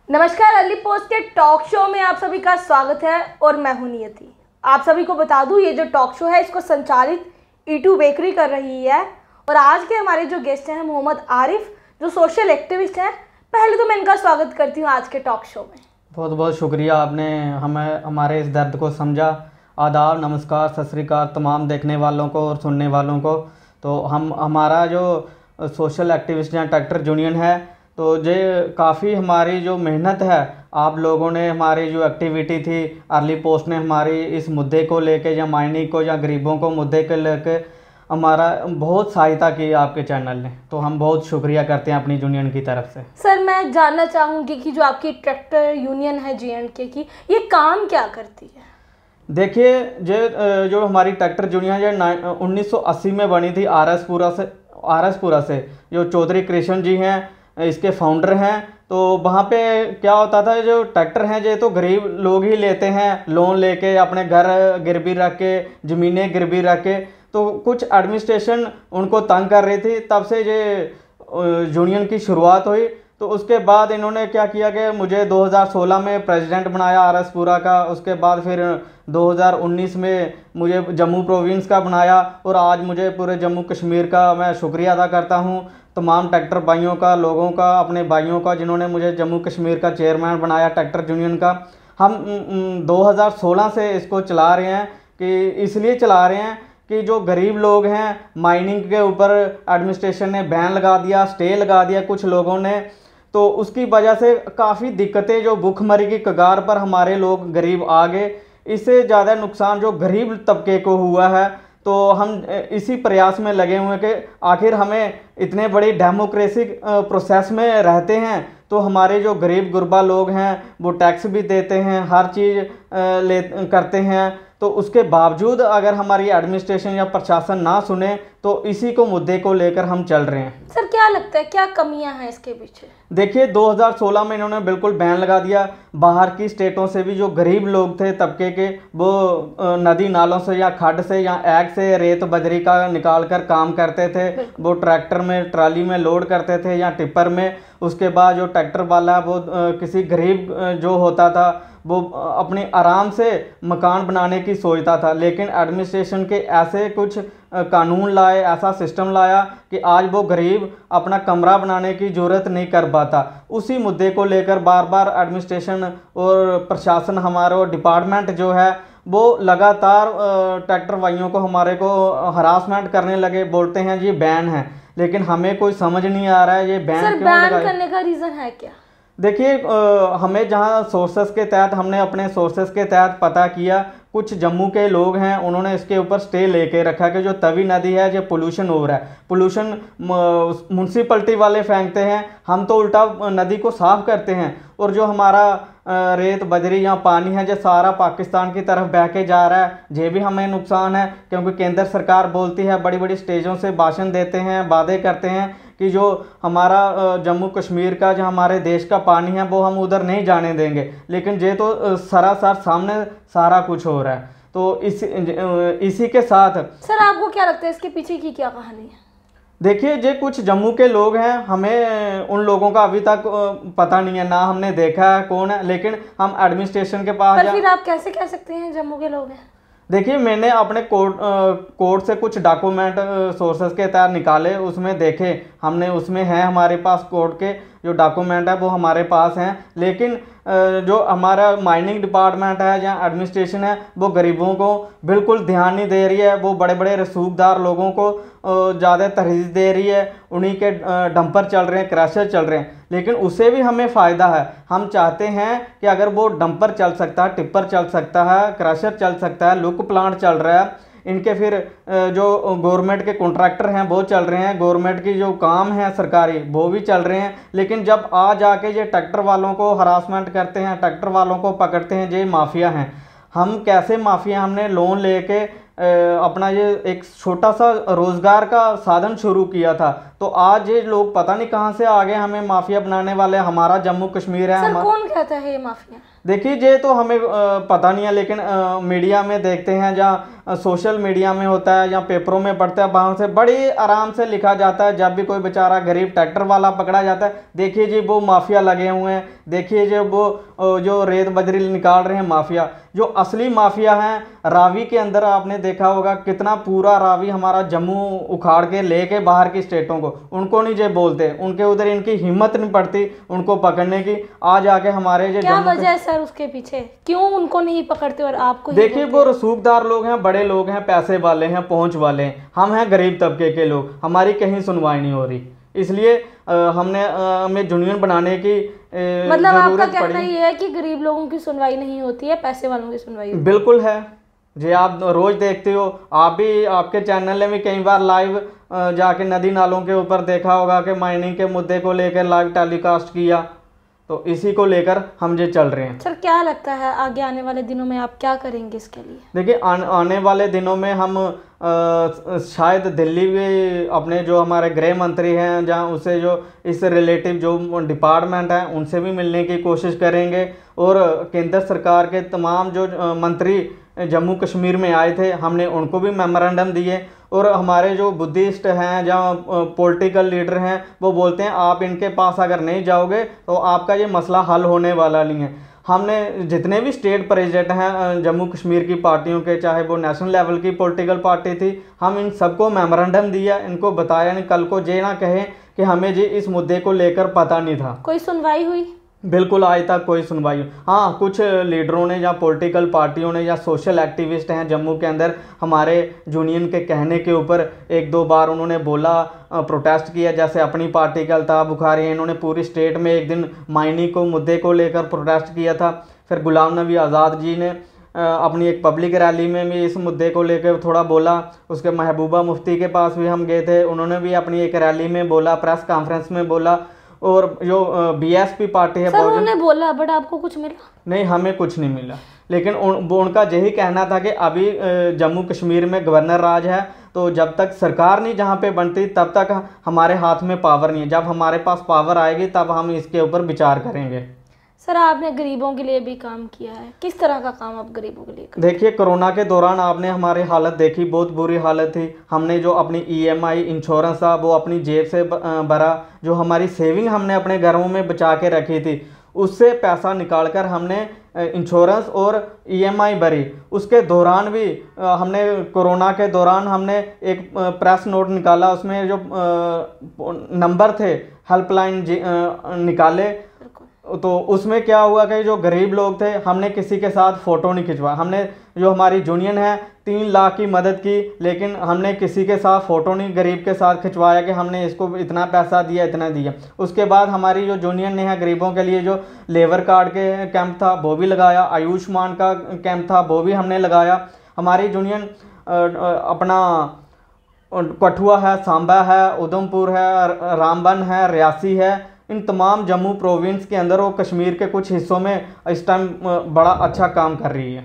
नमस्कार, early post के talk show में आप सभी का स्वागत है और मैं हूं नियति। आप सभी को बता दूं, ये जो टॉक शो है इसको संचालित E2 बेकरी कर रही है और आज के हमारे जो गेस्ट हैं मोहम्मद आरिफ, जो सोशल एक्टिविस्ट हैं। पहले तो मैं इनका स्वागत करती हूं आज के टॉक शो में। बहुत बहुत शुक्रिया, आपने हमें हमारे इस दर्द को समझा। आदाब, नमस्कार, सत श्री अकाल तमाम देखने वालों को और सुनने वालों को। तो हमारा जो सोशल एक्टिविस्ट या ट्रैक्टर यूनियन है, तो ये काफ़ी हमारी जो मेहनत है, आप लोगों ने हमारी जो एक्टिविटी थी, अर्ली पोस्ट ने हमारी इस मुद्दे को लेके या माइनिंग को या गरीबों को मुद्दे को लेके हमारा बहुत सहायता की आपके चैनल ने। तो हम बहुत शुक्रिया करते हैं अपनी यूनियन की तरफ से। सर, मैं जानना चाहूँगी कि जो आपकी ट्रैक्टर यूनियन है J&K की, ये काम क्या करती है? देखिए, जो हमारी ट्रैक्टर यूनियन जो 1980 में बनी थी आरएसपुरा से जो चौधरी कृष्ण जी हैं, इसके फाउंडर हैं। तो वहाँ पे क्या होता था, जो ट्रैक्टर हैं ये तो गरीब लोग ही लेते हैं, लोन लेके अपने घर गिरवी रख के, ज़मीनें गिरवी रख के। तो कुछ एडमिनिस्ट्रेशन उनको तंग कर रही थी, तब से ये यूनियन की शुरुआत हुई। तो उसके बाद इन्होंने क्या किया कि मुझे 2016 में प्रेसिडेंट बनाया आरएसपुरा का। उसके बाद फिर 2019 में मुझे जम्मू प्रोविंस का बनाया और आज मुझे पूरे जम्मू कश्मीर का मैं शुक्रिया अदा करता हूँ तमाम ट्रैक्टर भाइयों का, लोगों का, अपने भाइयों का, जिन्होंने मुझे जम्मू कश्मीर का चेयरमैन बनाया ट्रैक्टर यूनियन का। हम 2016 से इसको चला रहे हैं कि इसलिए चला रहे हैं कि जो गरीब लोग हैं, माइनिंग के ऊपर एडमिनिस्ट्रेशन ने बैन लगा दिया, स्टे लगा दिया कुछ लोगों ने। तो उसकी वजह से काफ़ी दिक्कतें जो भूखमरी की कगार पर हमारे लोग गरीब आ गए। इससे ज़्यादा नुकसान जो गरीब तबके को हुआ है। तो हम इसी प्रयास में लगे हुए हैं कि आखिर हमें इतने बड़ी डेमोक्रेटिक प्रोसेस में रहते हैं, तो हमारे जो गरीब गुरबा लोग हैं वो टैक्स भी देते हैं, हर चीज़ करते हैं। तो उसके बावजूद अगर हमारी एडमिनिस्ट्रेशन या प्रशासन ना सुने, तो इसी को मुद्दे को लेकर हम चल रहे हैं। सर, क्या लगता है क्या कमियां हैं इसके पीछे? देखिए, 2016 में इन्होंने बिल्कुल बैन लगा दिया। बाहर की स्टेटों से भी जो गरीब लोग थे तबके के, वो नदी नालों से या खड्ड से या एग से रेत बजरी का निकाल कर काम करते थे। वो ट्रैक्टर में, ट्राली में लोड करते थे या टिप्पर में। उसके बाद जो ट्रैक्टर वाला वो किसी गरीब जो होता था वो अपने आराम से मकान बनाने की सोचता था, लेकिन एडमिनिस्ट्रेशन के ऐसे कुछ कानून लाए, ऐसा सिस्टम लाया कि आज वो गरीब अपना कमरा बनाने की ज़रूरत नहीं कर पाता। उसी मुद्दे को लेकर बार बार एडमिनिस्ट्रेशन और प्रशासन, हमारा डिपार्टमेंट जो है, वो लगातार ट्रैक्टर भाइयों को, हमारे को हरासमेंट करने लगे। बोलते हैं जी बैन है, लेकिन हमें कोई समझ नहीं आ रहा है ये बैन क्यों बैन लगाया। करने का रीज़न है क्या? देखिए, हमें जहाँ सोर्सेस के तहत, हमने अपने सोर्सेस के तहत पता किया, कुछ जम्मू के लोग हैं, उन्होंने इसके ऊपर स्टे लेके रखा कि जो तवी नदी है जो पोल्यूशन हो रहा है, पोल्यूशन म्यूनसिपलिटी वाले फेंकते हैं, हम तो उल्टा नदी को साफ करते हैं। और जो हमारा रेत बजरी या पानी है जो सारा पाकिस्तान की तरफ बह के जा रहा है, ये भी हमें नुकसान है। क्योंकि केंद्र सरकार बोलती है, बड़ी बड़ी स्टेजों से भाषण देते हैं, वादे करते हैं कि जो हमारा जम्मू कश्मीर का, जो हमारे देश का पानी है, वो हम उधर नहीं जाने देंगे। लेकिन ये तो सरासर सामने सारा कुछ हो रहा है। तो इसी के साथ सर, आपको क्या लगता है इसके पीछे की क्या कहानी है? देखिए, ये कुछ जम्मू के लोग हैं, हमें उन लोगों का अभी तक पता नहीं है, ना हमने देखा है कौन है, लेकिन हम एडमिनिस्ट्रेशन के पास पर फिर आप कैसे कह सकते हैं जम्मू के लोग हैं? देखिए, मैंने अपने कोर्ट से कुछ डॉक्यूमेंट सोर्सेस के तहत निकाले, उसमें देखे हमने, उसमें है हमारे पास कोर्ट के जो डॉक्यूमेंट है वो हमारे पास हैं। लेकिन जो हमारा माइनिंग डिपार्टमेंट है या एडमिनिस्ट्रेशन है, वो गरीबों को बिल्कुल ध्यान नहीं दे रही है। वो बड़े बड़े रसूखदार लोगों को ज़्यादा तरजीह दे रही है, उन्हीं के डंपर चल रहे हैं, क्रशर चल रहे हैं। लेकिन उससे भी हमें फ़ायदा है। हम चाहते हैं कि अगर वो डंपर चल सकता है, टिप्पर चल सकता है, क्रशर चल सकता है, लुक प्लांट चल रहा है, इनके फिर जो गवर्नमेंट के कॉन्ट्रैक्टर हैं वो चल रहे हैं, गवर्नमेंट की जो काम है सरकारी वो भी चल रहे हैं। लेकिन जब आ जाके ये ट्रैक्टर वालों को हरासमेंट करते हैं, ट्रैक्टर वालों को पकड़ते हैं, ये माफिया हैं। हम कैसे माफिया, हमने लोन लेके अपना ये एक छोटा सा रोज़गार का साधन शुरू किया था, तो आज ये लोग पता नहीं कहाँ से आ गए हमें माफिया बनाने वाले। हमारा जम्मू कश्मीर है। सर कौन कहता है ये माफिया? देखिए ये तो हमें पता नहीं है, लेकिन मीडिया में देखते हैं, जहाँ सोशल मीडिया में होता है या पेपरों में पढ़ते हैं, वहाँ से बड़ी आराम से लिखा जाता है। जब भी कोई बेचारा गरीब ट्रैक्टर वाला पकड़ा जाता है, देखिए जी वो माफिया लगे हुए हैं, देखिए जी वो जो रेत बजरी निकाल रहे हैं माफिया। जो असली माफिया हैं रावी के अंदर, आपने देखा होगा कितना पूरा रावी हमारा जम्मू उखाड़ के लेके बाहर की स्टेटों को, उनको नहीं जे बोलते, उनके उधर इनकी हिम्मत नहीं पड़ती उनको पकड़ने की। आज आके हमारे जो क्या वजह है सर उसके पीछे, क्यों उनको नहीं पकड़ते और आपको? देखिए वो रसूखदार लोग हैं, बड़े लोग हैं, पैसे वाले हैं, पहुंच वाले हैं। हम हैं गरीब तबके के लोग, हमारी कहीं सुनवाई नहीं हो रही, इसलिए हमें यूनियन बनाने की मतलब आपका कहना ये है कि गरीब लोगों की सुनवाई नहीं होती है, पैसे वालों की सुनवाई होती है? बिल्कुल है जी। आप रोज देखते हो, आप भी आपके चैनल ने भी कई बार लाइव जाके नदी नालों के ऊपर देखा होगा कि माइनिंग के मुद्दे को लेकर लाइव टेलीकास्ट किया, तो इसी को लेकर हम जो चल रहे हैं। सर क्या लगता है आगे आने वाले दिनों में आप क्या करेंगे इसके लिए? देखिए आने वाले दिनों में हम शायद दिल्ली में अपने जो हमारे गृह मंत्री हैं, जहां उसे जो इस रिलेटिव जो डिपार्टमेंट है उनसे भी मिलने की कोशिश करेंगे। और केंद्र सरकार के तमाम जो मंत्री जम्मू कश्मीर में आए थे, हमने उनको भी मेमोरेंडम दिए। और हमारे जो बुद्धिस्ट हैं, जहाँ पॉलिटिकल लीडर हैं, वो बोलते हैं आप इनके पास अगर नहीं जाओगे तो आपका ये मसला हल होने वाला नहीं है। हमने जितने भी स्टेट प्रेसिडेंट हैं जम्मू कश्मीर की पार्टियों के, चाहे वो नेशनल लेवल की पॉलिटिकल पार्टी थी, हम इन सबको मेमोरेंडम दिया, इनको बताया नहीं, कल को ये ना कहें कि हमें जी इस मुद्दे को लेकर पता नहीं था। कोई सुनवाई हुई? बिल्कुल आज तक कोई सुनवाई। हाँ, कुछ लीडरों ने या पॉलिटिकल पार्टियों ने या सोशल एक्टिविस्ट हैं जम्मू के अंदर, हमारे यूनियन के कहने के ऊपर एक दो बार उन्होंने बोला, प्रोटेस्ट किया। जैसे अपनी पार्टी के अल्ताफ बुखारी हैं, इन्होंने पूरी स्टेट में एक दिन माइनिंग को मुद्दे को लेकर प्रोटेस्ट किया था। फिर गुलाम नबी आज़ाद जी ने अपनी एक पब्लिक रैली में भी इस मुद्दे को लेकर थोड़ा बोला। उसके महबूबा मुफ्ती के पास भी हम गए थे, उन्होंने भी अपनी एक रैली में बोला, प्रेस कॉन्फ्रेंस में बोला। और जो बीएसपी पार्टी है, सर उन्होंने बोला, बट आपको कुछ मिला? नहीं, हमें कुछ नहीं मिला। लेकिन उनका यही कहना था कि अभी जम्मू कश्मीर में गवर्नर राज है, तो जब तक सरकार नहीं जहाँ पे बनती तब तक हमारे हाथ में पावर नहीं है। जब हमारे पास पावर आएगी तब हम इसके ऊपर विचार करेंगे। सर आपने गरीबों के लिए भी काम किया है, किस तरह का काम आप गरीबों के लिए करते? देखिए कोरोना के दौरान आपने हमारी हालत देखी, बहुत बुरी हालत थी। हमने जो अपनी ईएमआई इंश्योरेंस था वो अपनी जेब से भरा। जो हमारी सेविंग हमने अपने घरों में बचा के रखी थी, उससे पैसा निकालकर हमने इंश्योरेंस और ईएमआई भरी। उसके दौरान भी हमने कोरोना के दौरान हमने एक प्रेस नोट निकाला, उसमें जो नंबर थे हेल्पलाइन निकाले। तो उसमें क्या हुआ कि जो गरीब लोग थे, हमने किसी के साथ फ़ोटो नहीं खिंचवाया। हमने जो हमारी यूनियन है 3 लाख की मदद की, लेकिन हमने किसी के साथ फ़ोटो नहीं गरीब के साथ खिंचवाया कि हमने इसको इतना पैसा दिया, इतना दिया। उसके बाद हमारी जो यूनियन ने है गरीबों के लिए जो लेबर कार्ड के कैंप था वो भी लगाया, आयुष्मान का कैंप था वो भी हमने लगाया। हमारी यूनियन अपना कठुआ है, सांबा है, उधमपुर है, रामबन है, रियासी है, इन तमाम जम्मू प्रोविंस के अंदर और कश्मीर के कुछ हिस्सों में इस टाइम बड़ा अच्छा काम कर रही है।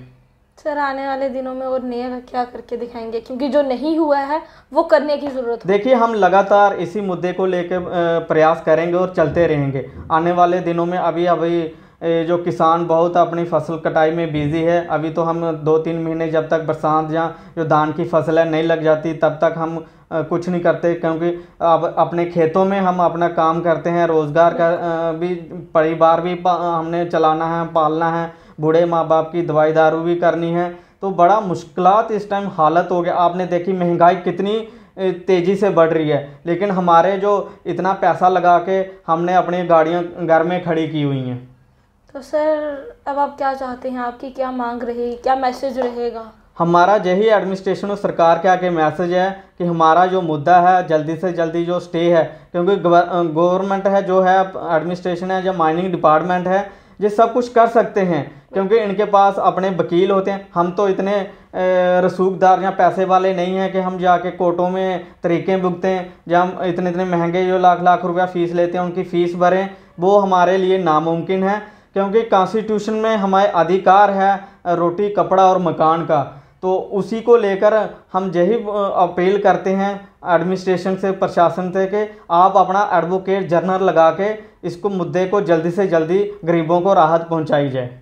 सर आने वाले दिनों में और नया क्या करके दिखाएंगे, क्योंकि जो नहीं हुआ है वो करने की ज़रूरत है? देखिए हम लगातार इसी मुद्दे को लेकर प्रयास करेंगे और चलते रहेंगे आने वाले दिनों में। अभी जो किसान बहुत अपनी फसल कटाई में बिजी है, अभी तो हम 2-3 महीने जब तक बरसात या जो धान की फसल है नहीं लग जाती तब तक हम कुछ नहीं करते, क्योंकि अब अपने खेतों में हम अपना काम करते हैं, रोज़गार का भी, परिवार भी हमने चलाना है, पालना है, बूढ़े माँ बाप की दवाई दारू भी करनी है। तो बड़ा मुश्किलात इस टाइम हालत हो गया। आपने देखी महंगाई कितनी तेज़ी से बढ़ रही है, लेकिन हमारे जो इतना पैसा लगा के हमने अपनी गाड़ियाँ घर में खड़ी की हुई हैं। तो सर अब आप क्या चाहते हैं, आपकी क्या मांग रहेगी, क्या मैसेज रहेगा? हमारा यही एडमिनिस्ट्रेशन और सरकार के आगे मैसेज है कि हमारा जो मुद्दा है जल्दी से जल्दी जो स्टे है, क्योंकि गवर्नमेंट है जो है, एडमिनिस्ट्रेशन है, जो माइनिंग डिपार्टमेंट है, ये सब कुछ कर सकते हैं क्योंकि इनके पास अपने वकील होते हैं। हम तो इतने रसूखदार या पैसे वाले नहीं हैं कि हम जाके कोर्टों में तरीक़े भुगतें, जब हम इतने महंगे जो लाख रुपया फ़ीस लेते हैं उनकी फ़ीस भरें, वो हमारे लिए नामुमकिन है। क्योंकि कॉन्स्टिट्यूशन में हमारे अधिकार है रोटी कपड़ा और मकान का, तो उसी को लेकर हम यही अपील करते हैं एडमिनिस्ट्रेशन से, प्रशासन से, कि आप अपना एडवोकेट जनरल लगा के इसको मुद्दे को जल्दी से जल्दी गरीबों को राहत पहुंचाई जाए।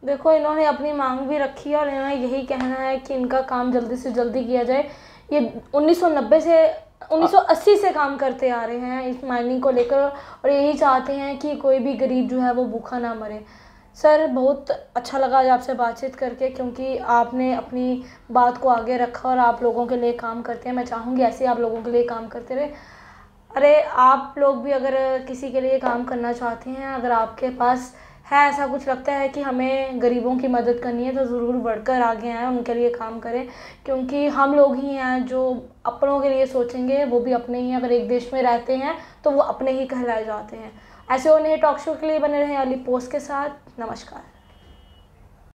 देखो, इन्होंने अपनी मांग भी रखी है और इन्होंने यही कहना है कि इनका काम जल्दी से जल्दी किया जाए। ये 1980 से काम करते आ रहे हैं इस माइनिंग को लेकर और यही चाहते हैं कि कोई भी गरीब जो है वो भूखा ना मरे। सर, बहुत अच्छा लगा आज आपसे बातचीत करके, क्योंकि आपने अपनी बात को आगे रखा और आप लोगों के लिए काम करते हैं। मैं चाहूँगी ऐसे ही आप लोगों के लिए काम करते रहे। अरे, आप लोग भी अगर किसी के लिए काम करना चाहते हैं, अगर आपके पास है ऐसा कुछ, लगता है कि हमें गरीबों की मदद करनी है, तो ज़रूर बढ़कर आगे आएँ, उनके लिए काम करें, क्योंकि हम लोग ही हैं जो अपनों के लिए सोचेंगे, वो भी अपने ही हैं। अगर एक देश में रहते हैं तो वो अपने ही कहलाए जाते हैं। ऐसे और नए टॉक शो के लिए बने रहें अली पोस्ट के साथ। नमस्कार।